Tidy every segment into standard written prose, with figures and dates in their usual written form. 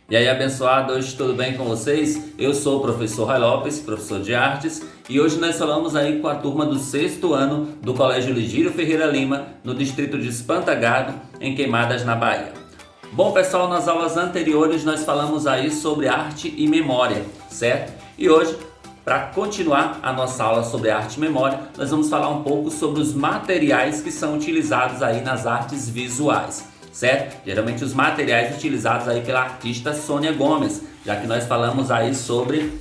E aí, abençoados, tudo bem com vocês? Eu sou o professor Ray Lopes, professor de artes, e hoje nós falamos aí com a turma do 6º ano do Colégio Ligírio Ferreira Lima, no distrito de Espantagado, em Queimadas, na Bahia. Bom, pessoal, nas aulas anteriores nós falamos aí sobre arte e memória, certo? E hoje, para continuar a nossa aula sobre arte e memória, nós vamos falar um pouco sobre os materiais que são utilizados aí nas artes visuais, certo? Geralmente os materiais utilizados aí pela artista Sônia Gomes, já que nós falamos aí sobre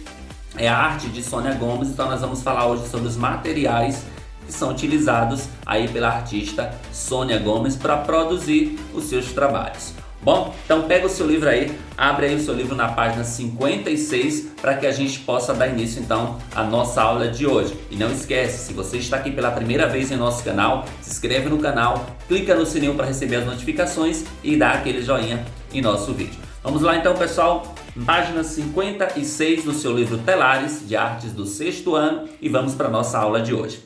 a arte de Sônia Gomes, então nós vamos falar hoje sobre os materiais que são utilizados aí pela artista Sônia Gomes para produzir os seus trabalhos. Bom, então pega o seu livro aí, abre aí o seu livro na página 56 para que a gente possa dar início então à nossa aula de hoje. E não esquece, se você está aqui pela primeira vez em nosso canal, se inscreve no canal, clica no sininho para receber as notificações e dá aquele joinha em nosso vídeo. Vamos lá então, pessoal, página 56 do seu livro Telares de Artes do 6º ano e vamos para a nossa aula de hoje.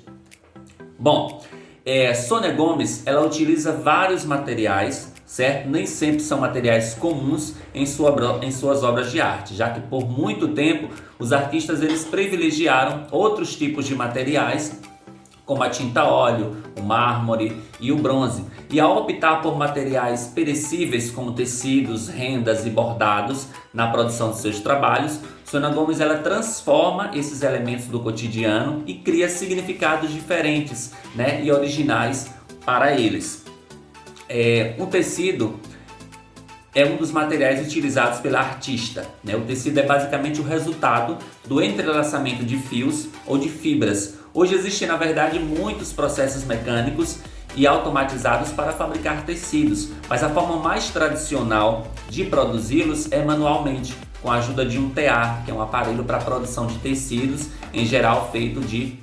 Bom, Sônia Gomes, ela utiliza vários materiais, certo? Nem sempre são materiais comuns em suas obras de arte, já que por muito tempo os artistas eles privilegiaram outros tipos de materiais, como a tinta a óleo, o mármore e o bronze. E ao optar por materiais perecíveis como tecidos, rendas e bordados na produção de seus trabalhos, Sônia Gomes ela transforma esses elementos do cotidiano e cria significados diferentes, né, e originais para eles. O tecido é um dos materiais utilizados pela artista, né? O tecido é basicamente o resultado do entrelaçamento de fios ou de fibras. Hoje existem, na verdade, muitos processos mecânicos e automatizados para fabricar tecidos, mas a forma mais tradicional de produzi-los é manualmente, com a ajuda de um tear, que é um aparelho para a produção de tecidos, em geral feito de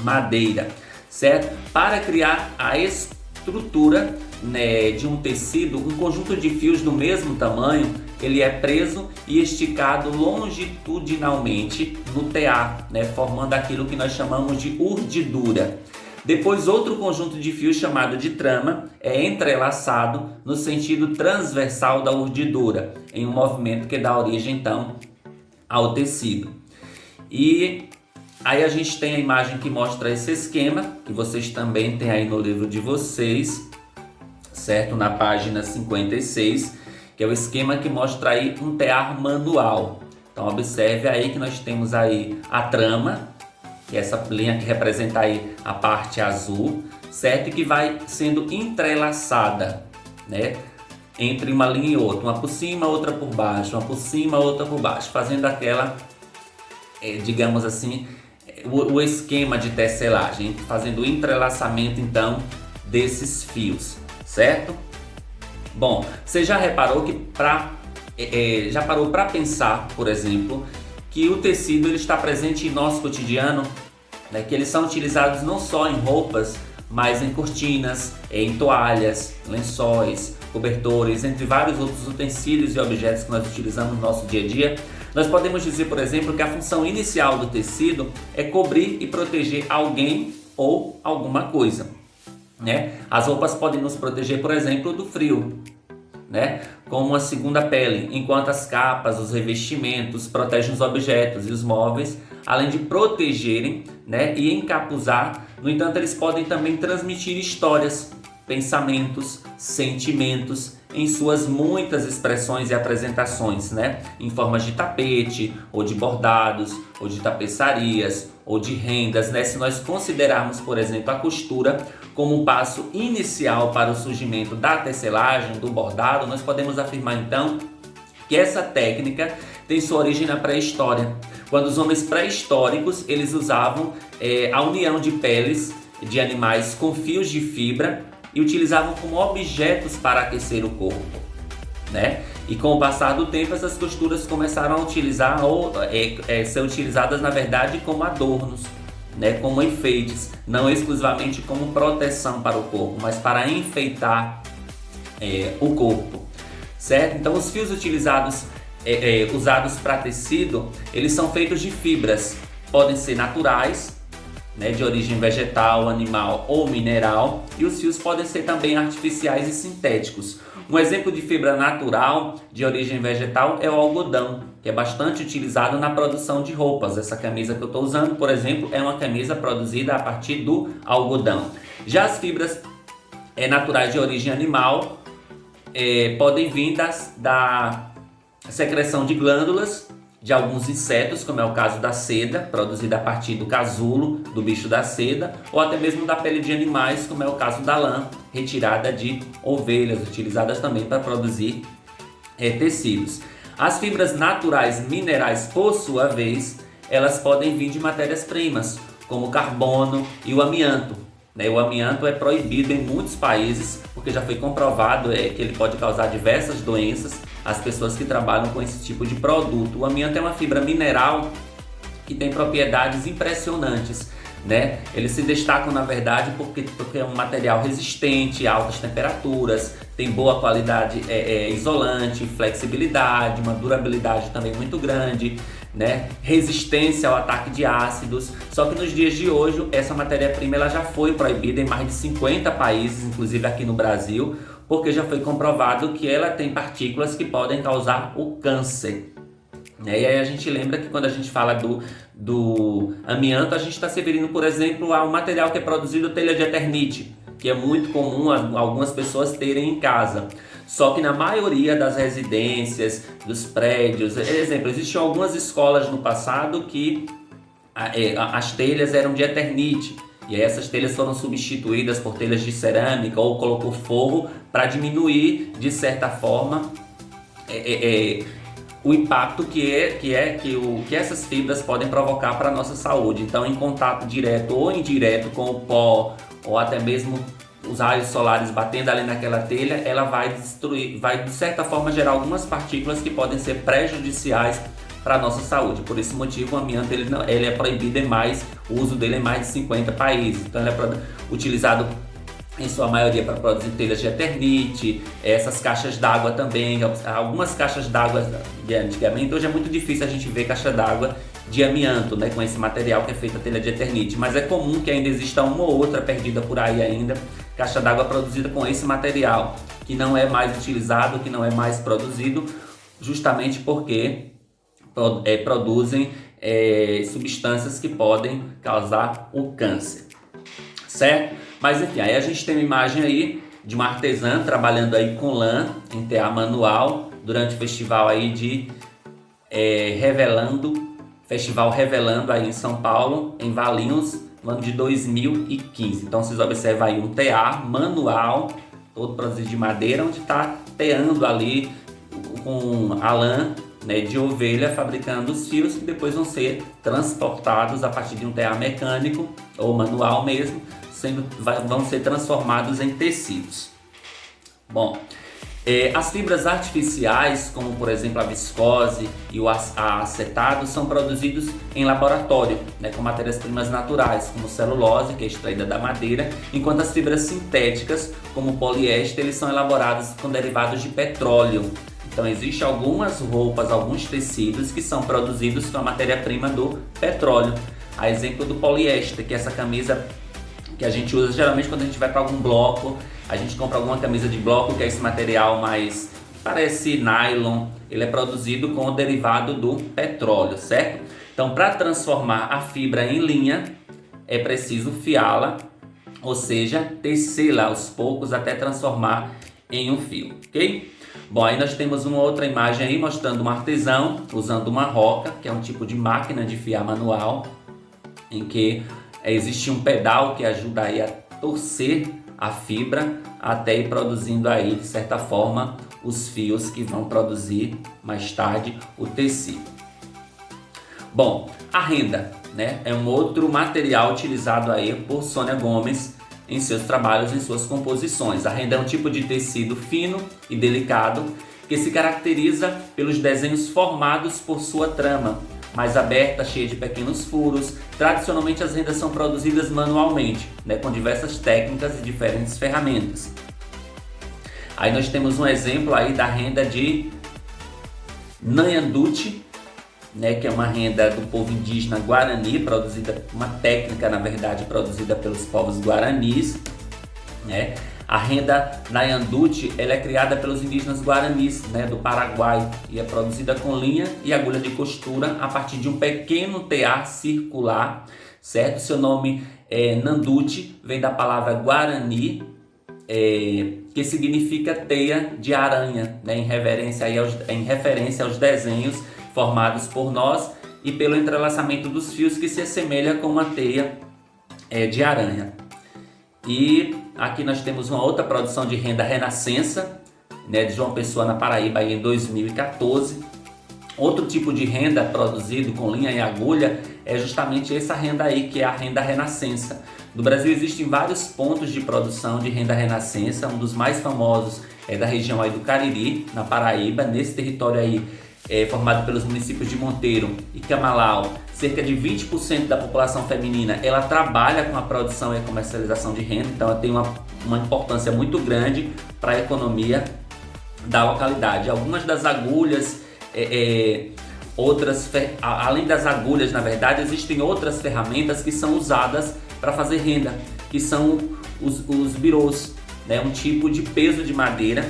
madeira, certo? Para criar a estrutura, né, de um tecido, um conjunto de fios do mesmo tamanho, ele é preso e esticado longitudinalmente no tear, né, formando aquilo que nós chamamos de urdidura. Depois, outro conjunto de fios chamado de trama é entrelaçado no sentido transversal da urdidura, em um movimento que dá origem então ao tecido. E aí a gente tem a imagem que mostra esse esquema, que vocês também têm aí no livro de vocês, certo? Na página 56, que é o esquema que mostra aí um tear manual. Então observe aí que nós temos aí a trama, que é essa linha que representa aí a parte azul, certo? E que vai sendo entrelaçada, né, entre uma linha e outra, uma por cima, outra por baixo, uma por cima, outra por baixo, fazendo aquela, digamos assim, o esquema de tecelagem, fazendo o entrelaçamento então desses fios, certo? Bom, você já reparou que já parou para pensar, por exemplo, que o tecido ele está presente em nosso cotidiano, né? Que eles são utilizados não só em roupas, mas em cortinas, em toalhas, lençóis, cobertores, entre vários outros utensílios e objetos que nós utilizamos no nosso dia a dia. Nós podemos dizer, por exemplo, que a função inicial do tecido é cobrir e proteger alguém ou alguma coisa, né? As roupas podem nos proteger, por exemplo, do frio, né, como uma segunda pele, enquanto as capas, os revestimentos protegem os objetos e os móveis, além de protegerem, né, e encapuzar. No entanto, eles podem também transmitir histórias, pensamentos, sentimentos em suas muitas expressões e apresentações, né, em formas de tapete, ou de bordados, ou de tapeçarias, ou de rendas, né? Se nós considerarmos, por exemplo, a costura como um passo inicial para o surgimento da tecelagem, do bordado, nós podemos afirmar então que essa técnica tem sua origem na pré-história, quando os homens pré-históricos eles usavam a união de peles de animais com fios de fibra e utilizavam como objetos para aquecer o corpo, né? E com o passar do tempo essas costuras começaram a utilizar ou ser utilizadas na verdade como adornos, né? Como enfeites, não exclusivamente como proteção para o corpo, mas para enfeitar o corpo, certo? Então os fios utilizados usados para tecido, eles são feitos de fibras, podem ser naturais né, de origem vegetal, animal ou mineral, e os fios podem ser também artificiais e sintéticos. Um exemplo de fibra natural de origem vegetal é o algodão, que é bastante utilizado na produção de roupas. Essa camisa que eu estou usando, por exemplo, é uma camisa produzida a partir do algodão. Já as fibras naturais de origem animal podem vir da secreção de glândulas de alguns insetos, como é o caso da seda, produzida a partir do casulo do bicho da seda, ou até mesmo da pele de animais, como é o caso da lã, retirada de ovelhas, utilizadas também para produzir tecidos. As fibras naturais minerais, por sua vez, elas podem vir de matérias-primas, como o carbono e o amianto. O amianto é proibido em muitos países, porque já foi comprovado que ele pode causar diversas doenças às pessoas que trabalham com esse tipo de produto. O amianto é uma fibra mineral que tem propriedades impressionantes, né? Eles se destacam, na verdade, porque é um material resistente a altas temperaturas, tem boa qualidade isolante, flexibilidade, uma durabilidade também muito grande, né? Resistência ao ataque de ácidos. Só que nos dias de hoje, essa matéria-prima ela já foi proibida em mais de 50 países, inclusive aqui no Brasil, porque já foi comprovado que ela tem partículas que podem causar o câncer. E aí a gente lembra que quando a gente fala do amianto, a gente está se referindo, por exemplo, a um material que é produzido telha de eternite, que é muito comum algumas pessoas terem em casa. Só que na maioria das residências, dos prédios, exemplo, existiam algumas escolas no passado que as telhas eram de eternite. E aí essas telhas foram substituídas por telhas de cerâmica ou colocou forro para diminuir, de certa forma, o impacto que essas fibras podem provocar para a nossa saúde. Então, em contato direto ou indireto com o pó, ou até mesmo os raios solares batendo ali naquela telha, ela vai destruir, vai de certa forma gerar algumas partículas que podem ser prejudiciais para a nossa saúde. Por esse motivo, o amianto ele é proibido o uso dele em mais de 50 países. Então, ele é utilizado em sua maioria para produzir telhas de eternite, essas caixas d'água também, algumas caixas d'água de antigamente. Hoje é muito difícil a gente ver caixa d'água de amianto, né, com esse material que é feita a telha de eternite, mas é comum que ainda exista uma ou outra perdida por aí ainda, caixa d'água produzida com esse material, que não é mais utilizado, que não é mais produzido, justamente porque produzem substâncias que podem causar o câncer, certo? Mas enfim, aí a gente tem uma imagem aí de uma artesã trabalhando aí com lã em tear manual durante o festival aí de Festival Revelando aí em São Paulo, em Valinhos, no ano de 2015. Então vocês observam aí um tear manual, todo produzido de madeira, onde está teando ali com a lã, né, de ovelha, fabricando os fios que depois vão ser transportados a partir de um tear mecânico ou manual mesmo, vão ser transformados em tecidos. Bom, as fibras artificiais, como por exemplo a viscose e o acetato, são produzidos em laboratório, né, com matérias-primas naturais, como celulose, que é extraída da madeira, enquanto as fibras sintéticas, como o poliéster, eles são elaborados com derivados de petróleo. Então existem algumas roupas, alguns tecidos que são produzidos com a matéria-prima do petróleo. A exemplo do poliéster, que é essa camisa que a gente usa geralmente quando a gente vai para algum bloco, a gente compra alguma camisa de bloco, que é esse material mais parece nylon, ele é produzido com o derivado do petróleo, certo? Então, para transformar a fibra em linha, é preciso fiá-la, ou seja, tecê-la aos poucos até transformar em um fio, ok? Bom, aí nós temos uma outra imagem aí mostrando um artesão usando uma roca, que é um tipo de máquina de fiar manual, em que existe um pedal que ajuda aí a torcer a fibra até ir produzindo aí, de certa forma, os fios que vão produzir mais tarde o tecido. Bom, a renda, né, é um outro material utilizado aí por Sônia Gomes em seus trabalhos, em suas composições. A renda é um tipo de tecido fino e delicado que se caracteriza pelos desenhos formados por sua trama, mais aberta, cheia de pequenos furos. Tradicionalmente as rendas são produzidas manualmente, né, com diversas técnicas e diferentes ferramentas. Aí nós temos um exemplo aí da renda de Nyanduti, né, que é uma renda do povo indígena Guarani, produzida, uma técnica, na verdade, produzida pelos povos Guaranis, né? A renda Nayandute, ela é criada pelos indígenas Guaranis, né, do Paraguai, e é produzida com linha e agulha de costura a partir de um pequeno tear circular, certo? Seu nome é Nandute, vem da palavra Guarani, que significa teia de aranha, né, em referência aos desenhos formados por nós e pelo entrelaçamento dos fios que se assemelha com uma teia de aranha. E aqui nós temos uma outra produção de renda Renascença, né, de João Pessoa, na Paraíba, em 2014. Outro tipo de renda produzido com linha e agulha é justamente essa renda aí, que é a renda Renascença. No Brasil existem vários pontos de produção de renda Renascença, um dos mais famosos é da região aí do Cariri, na Paraíba. Nesse território aí, formado pelos municípios de Monteiro e Camalau, cerca de 20% da população feminina ela trabalha com a produção e a comercialização de renda, então ela tem uma importância muito grande para a economia da localidade. Algumas das agulhas, além das agulhas, na verdade, existem outras ferramentas que são usadas para fazer renda, que são os birôs, né? Um tipo de peso de madeira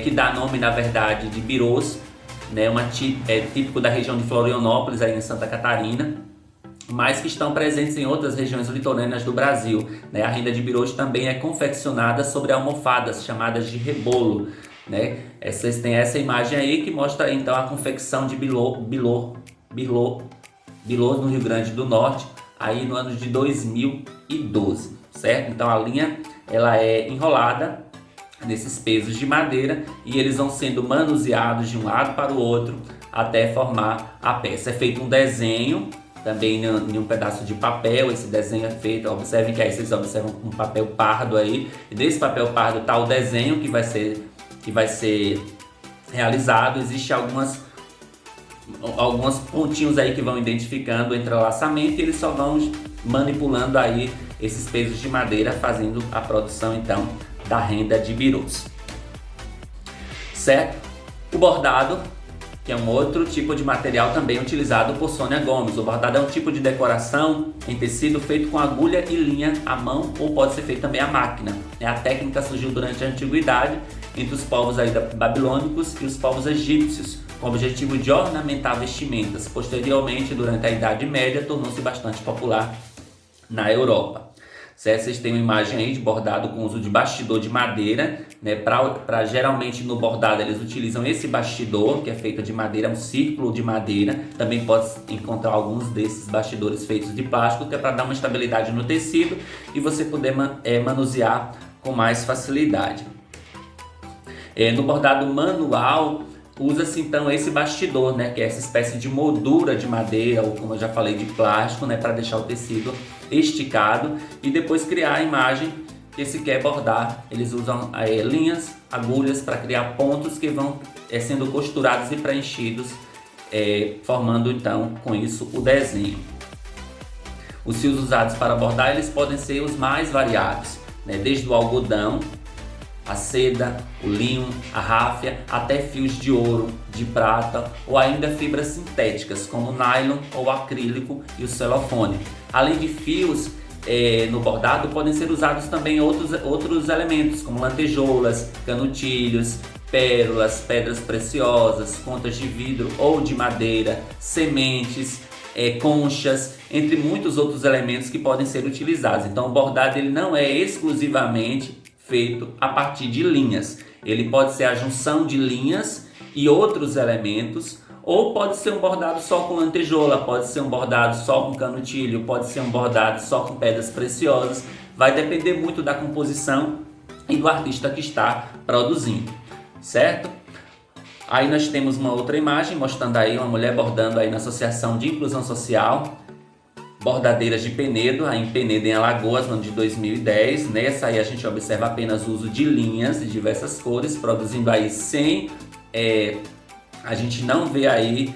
que dá nome, na verdade, de birôs, né? Típico da região de Florianópolis, aí em Santa Catarina, mas que estão presentes em outras regiões litorâneas do Brasil, né? A renda de birôs também é confeccionada sobre almofadas chamadas de rebolo, né? Vocês têm essa imagem aí que mostra então a confecção de bilô no Rio Grande do Norte, aí no ano de 2012, certo? Então a linha ela é enrolada nesses pesos de madeira e eles vão sendo manuseados de um lado para o outro até formar a peça. É feito um desenho também em um pedaço de papel. Esse desenho é feito, observem que aí vocês observam um papel pardo aí, e desse papel pardo está o desenho que vai ser realizado. Existem alguns pontinhos aí que vão identificando o entrelaçamento, e eles só vão manipulando aí esses pesos de madeira, fazendo a produção então da renda de birôs, certo? O bordado, que é um outro tipo de material também utilizado por Sônia Gomes. O bordado é um tipo de decoração em tecido feito com agulha e linha à mão, ou pode ser feito também à máquina. A técnica surgiu durante a antiguidade entre os povos aí babilônicos e os povos egípcios, com o objetivo de ornamentar vestimentas. Posteriormente, durante a Idade Média, tornou-se bastante popular na Europa. Certo? Vocês têm uma imagem aí de bordado com uso de bastidor de madeira, né? Geralmente no bordado eles utilizam esse bastidor, que é feito de madeira, um círculo de madeira. Também pode encontrar alguns desses bastidores feitos de plástico, que é para dar uma estabilidade no tecido e você poder manusear com mais facilidade. No bordado manual, usa-se então esse bastidor, né, que é essa espécie de moldura de madeira, ou como eu já falei, de plástico, né, para deixar o tecido esticado e depois criar a imagem que se quer bordar. Eles usam linhas, agulhas para criar pontos que vão sendo costurados e preenchidos, formando então com isso o desenho. Os fios usados para bordar eles podem ser os mais variados, né, desde o algodão, a seda, o linho, a ráfia, até fios de ouro, de prata ou ainda fibras sintéticas como o nylon ou o acrílico e o celofane. Além de fios, no bordado podem ser usados também outros elementos como lantejoulas, canutilhos, pérolas, pedras preciosas, contas de vidro ou de madeira, sementes, conchas, entre muitos outros elementos que podem ser utilizados. Então o bordado ele não é exclusivamente feito a partir de linhas. Ele pode ser a junção de linhas e outros elementos, ou pode ser um bordado só com lantejoula, pode ser um bordado só com canutilho, pode ser um bordado só com pedras preciosas. Vai depender muito da composição e do artista que está produzindo, certo? Aí nós temos uma outra imagem mostrando aí uma mulher bordando aí na Associação de Inclusão Social, Bordadeiras de Penedo, aí em Penedo, em Alagoas, no ano de 2010. Nessa aí a gente observa apenas o uso de linhas de diversas cores, produzindo aí sem... a gente não vê aí,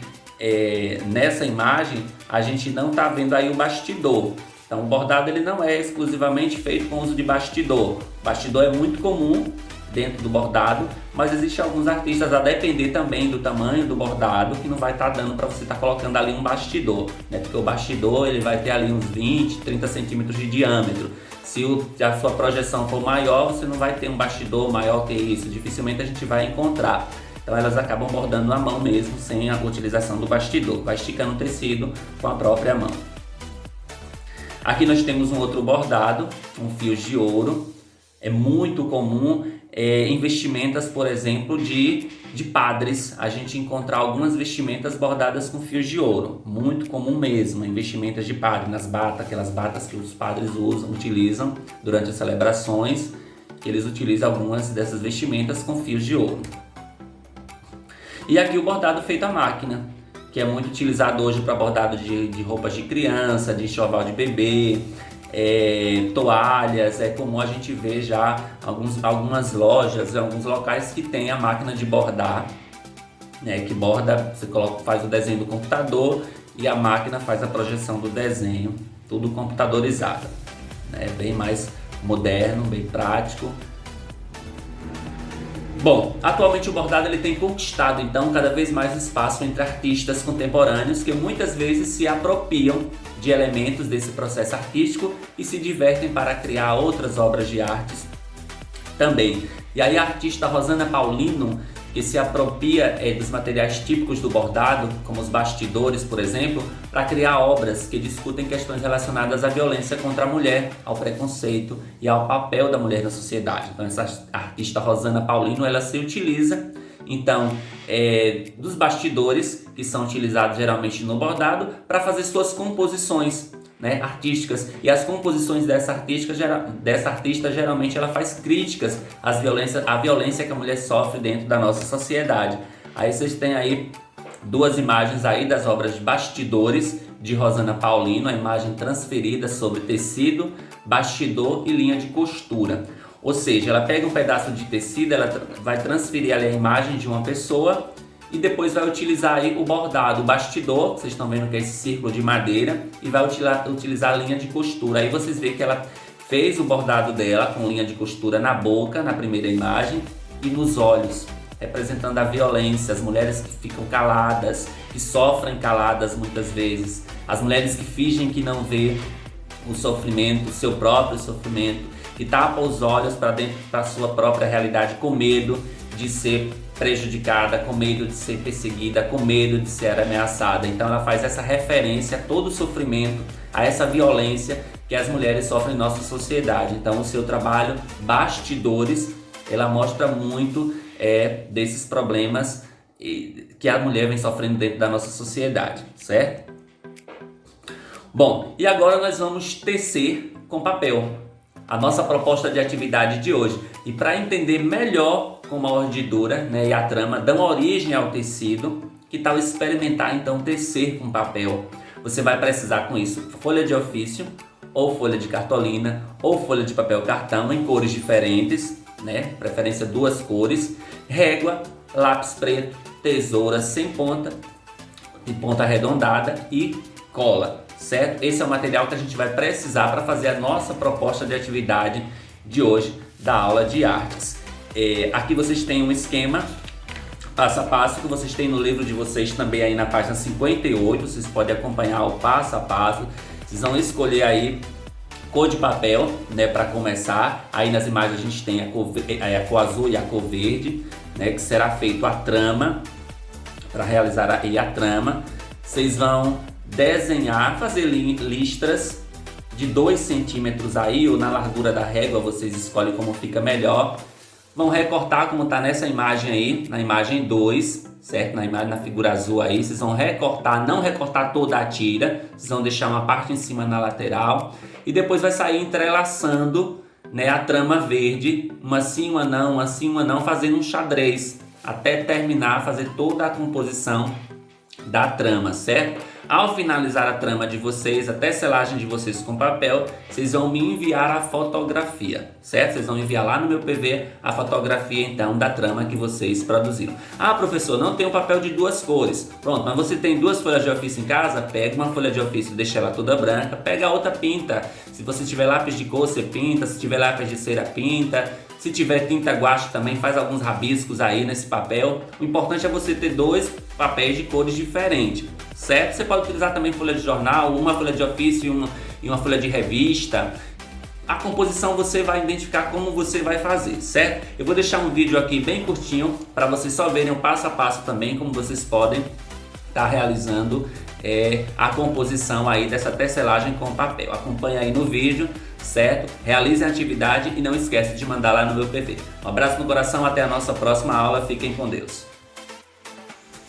nessa imagem, a gente não está vendo aí o bastidor. Então o bordado ele não é exclusivamente feito com uso de bastidor. O bastidor é muito comum dentro do bordado, mas existem alguns artistas, a depender também do tamanho do bordado, que não vai estar dando para você estar colocando ali um bastidor, né? Porque o bastidor ele vai ter ali uns 20, 30 centímetros de diâmetro. Se a sua projeção for maior, você não vai ter um bastidor maior que isso, dificilmente a gente vai encontrar. Então elas acabam bordando na mão mesmo, sem a utilização do bastidor, vai esticando o tecido com a própria mão. Aqui nós temos um outro bordado, com fios de ouro. É muito comum em vestimentas, por exemplo, de padres, a gente encontrar algumas vestimentas bordadas com fios de ouro. Muito comum mesmo, em vestimentas de padre, nas batas, aquelas batas que os padres utilizam durante as celebrações, que eles utilizam algumas dessas vestimentas com fios de ouro. E aqui o bordado feito à máquina, que é muito utilizado hoje para bordado de roupas de criança, de enxoval de bebê, toalhas. É comum a gente ver já algumas lojas, alguns locais que tem a máquina de bordar, né, que borda, você faz o desenho do computador e a máquina faz a projeção do desenho, tudo computadorizado, né, bem mais moderno, bem prático. Bom, atualmente o bordado ele tem conquistado então cada vez mais espaço entre artistas contemporâneos que muitas vezes se apropriam de elementos desse processo artístico e se divertem para criar outras obras de artes também. E aí a artista Rosana Paulino, que se apropria dos materiais típicos do bordado, como os bastidores, por exemplo, para criar obras que discutem questões relacionadas à violência contra a mulher, ao preconceito e ao papel da mulher na sociedade. Então essa artista Rosana Paulino, ela se utiliza então dos bastidores, que são utilizados geralmente no bordado, para fazer suas composições, né, artísticas. E as composições dessa artista geralmente ela faz críticas à violência que a mulher sofre dentro da nossa sociedade. Aí vocês têm aí duas imagens aí das obras de bastidores de Rosana Paulino, a imagem transferida sobre tecido, bastidor e linha de costura. Ou seja, ela pega um pedaço de tecido, ela vai transferir ali a imagem de uma pessoa e depois vai utilizar aí o bordado, o bastidor, vocês estão vendo que é esse círculo de madeira, e vai utilizar a linha de costura. Aí vocês veem que ela fez o bordado dela com linha de costura na boca, na primeira imagem, e nos olhos, representando a violência, as mulheres que ficam caladas, que sofrem caladas muitas vezes, as mulheres que fingem que não vê o sofrimento, o seu próprio sofrimento, que tapa os olhos para dentro da sua própria realidade, com medo de ser prejudicada, com medo de ser perseguida, com medo de ser ameaçada. Então ela faz essa referência a todo o sofrimento, a essa violência que as mulheres sofrem em nossa sociedade. Então o seu trabalho Bastidores, ela mostra muito desses problemas que a mulher vem sofrendo dentro da nossa sociedade, certo? Bom, e agora nós vamos tecer com papel, a nossa proposta de atividade de hoje. E para entender melhor como a ordidura, né, e a trama dão origem ao tecido, que tal experimentar então tecer com papel? Você vai precisar com isso folha de ofício, ou folha de cartolina, ou folha de papel cartão em cores diferentes, né, preferência 2 cores, régua, lápis preto, tesoura sem ponta, de ponta arredondada e cola. Certo? Esse é o material que a gente vai precisar para fazer a nossa proposta de atividade de hoje da aula de artes. Aqui vocês têm um esquema passo a passo que vocês têm no livro de vocês também aí na página 58. Vocês podem acompanhar o passo a passo. Vocês vão escolher aí cor de papel, né, para começar. Aí nas imagens a gente tem a cor azul e a cor verde, né, que será feito a trama. Para realizar aí a trama, vocês vão desenhar, fazer listras de 2 centímetros aí, ou na largura da régua, vocês escolhem como fica melhor. Vão recortar como está nessa imagem aí, na imagem 2, certo? Na figura azul aí, vocês vão recortar, não recortar toda a tira, vocês vão deixar uma parte em cima na lateral, e depois vai sair entrelaçando, né, a trama verde, uma sim, uma não, fazendo um xadrez, até terminar, fazer toda a composição da trama, certo? Ao finalizar a trama de vocês, até selagem de vocês com papel, vocês vão me enviar a fotografia, certo? Vocês vão enviar lá no meu PV a fotografia então da trama que vocês produziram. Ah, professor, não tem um papel de 2 cores. Pronto, mas você tem 2 folhas de ofício em casa? Pega uma folha de ofício, deixa ela toda branca, pega a outra, pinta. Se você tiver lápis de cor, você pinta. Se tiver lápis de cera, pinta. Se tiver tinta guache também, faz alguns rabiscos aí nesse papel. O importante é você ter 2 papéis de cores diferentes, certo? Você pode utilizar também folha de jornal, uma folha de ofício e uma folha de revista. A composição você vai identificar como você vai fazer, certo? Eu vou deixar um vídeo aqui bem curtinho para vocês só verem o passo a passo também, como vocês podem estar realizando a composição aí dessa tecelagem com papel. Acompanhe aí no vídeo, certo? Realize a atividade e não esquece de mandar lá no meu PV. Um abraço no coração, até a nossa próxima aula, fiquem com Deus.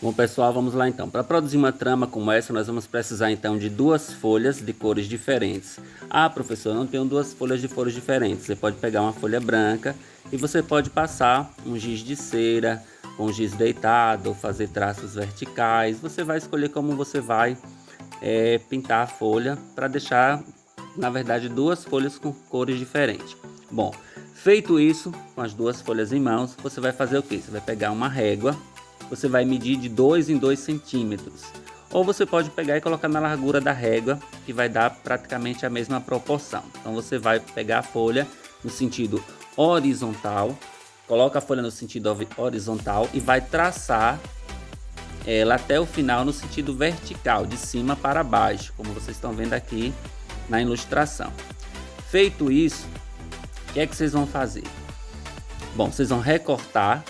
Bom pessoal, vamos lá então. Para produzir uma trama como essa, nós vamos precisar então de 2 folhas de cores diferentes. Ah, professor, eu não tenho 2 folhas de cores diferentes. Você pode pegar uma folha branca e você pode passar um giz de cera, com giz deitado, fazer traços verticais. Você vai escolher como você vai pintar a folha para deixar, na verdade, 2 folhas com cores diferentes. Bom, feito isso, com as 2 folhas em mãos, você vai fazer o quê? Você vai pegar uma régua. Você vai medir de 2 em 2 centímetros. Ou você pode pegar e colocar na largura da régua, que vai dar praticamente a mesma proporção. Então você vai pegar a folha no sentido horizontal, coloca a folha no sentido horizontal e vai traçar ela até o final no sentido vertical, de cima para baixo, como vocês estão vendo aqui na ilustração. Feito isso, o que é que vocês vão fazer? Bom, vocês vão recortar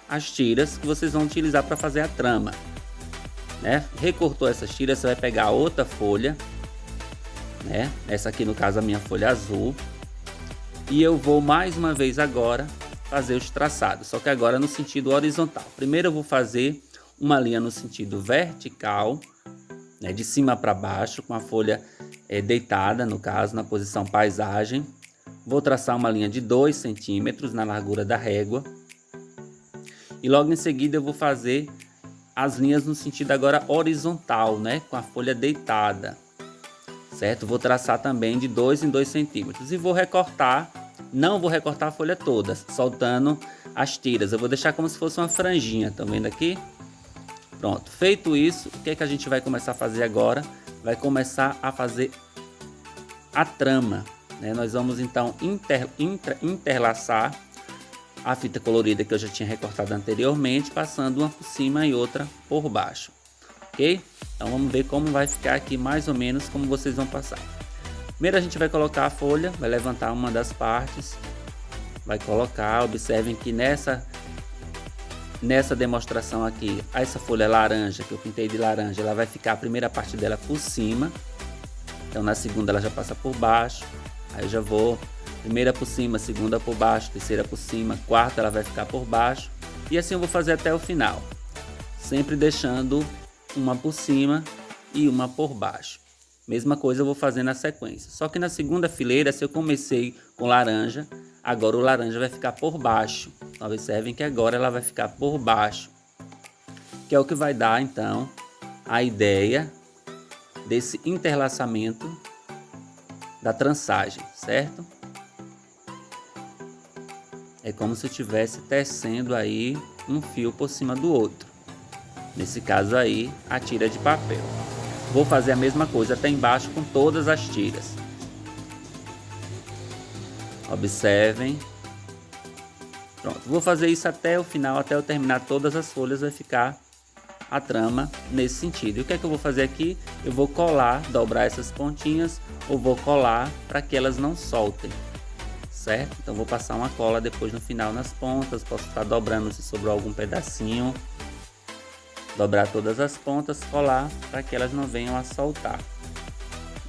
as tiras que vocês vão utilizar para fazer a trama, né? Recortou essas tiras, você vai pegar outra folha, né? Essa aqui no caso a minha folha azul, e eu vou mais uma vez agora fazer os traçados, só que agora no sentido horizontal. Primeiro eu vou fazer uma linha no sentido vertical, né? De cima para baixo, com a folha deitada, no caso na posição paisagem. Vou traçar uma linha de 2 centímetros na largura da régua. E logo em seguida eu vou fazer as linhas no sentido agora horizontal, né? Com a folha deitada, certo? Vou traçar também de 2 em 2 centímetros. E vou recortar, não vou recortar a folha toda, soltando as tiras. Eu vou deixar como se fosse uma franjinha, estão vendo aqui? Pronto, feito isso, o que é que a gente vai começar a fazer agora? Vai começar a fazer a trama, né? Nós vamos então interlaçar a fita colorida que eu já tinha recortado anteriormente, passando uma por cima e outra por baixo, ok? Então vamos ver como vai ficar aqui mais ou menos como vocês vão passar. Primeiro a gente vai colocar a folha, vai levantar uma das partes, vai colocar, observem que nessa demonstração aqui, essa folha laranja que eu pintei de laranja, ela vai ficar a primeira parte dela por cima, então na segunda ela já passa por baixo, aí eu já vou primeira por cima, segunda por baixo, terceira por cima, quarta ela vai ficar por baixo. E assim eu vou fazer até o final. Sempre deixando uma por cima e uma por baixo. Mesma coisa eu vou fazer na sequência. Só que na segunda fileira, se eu comecei com laranja, agora o laranja vai ficar por baixo. Então observem que agora ela vai ficar por baixo. Que é o que vai dar então a ideia desse interlaçamento da trançagem, certo? É como se eu estivesse tecendo aí um fio por cima do outro. Nesse caso aí, a tira de papel. Vou fazer a mesma coisa até embaixo com todas as tiras. Observem. Pronto, vou fazer isso até o final, até eu terminar todas as folhas, vai ficar a trama nesse sentido. E o que é que eu vou fazer aqui? Eu vou colar, dobrar essas pontinhas, ou vou colar para que elas não soltem. Certo? Então vou passar uma cola depois no final nas pontas, posso estar dobrando se sobrou algum pedacinho, dobrar todas as pontas, colar para que elas não venham a soltar.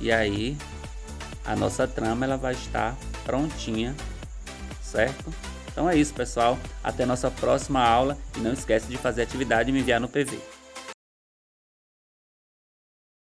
E aí a nossa trama ela vai estar prontinha, certo? Então é isso pessoal, até nossa próxima aula e não esquece de fazer atividade e me enviar no PV.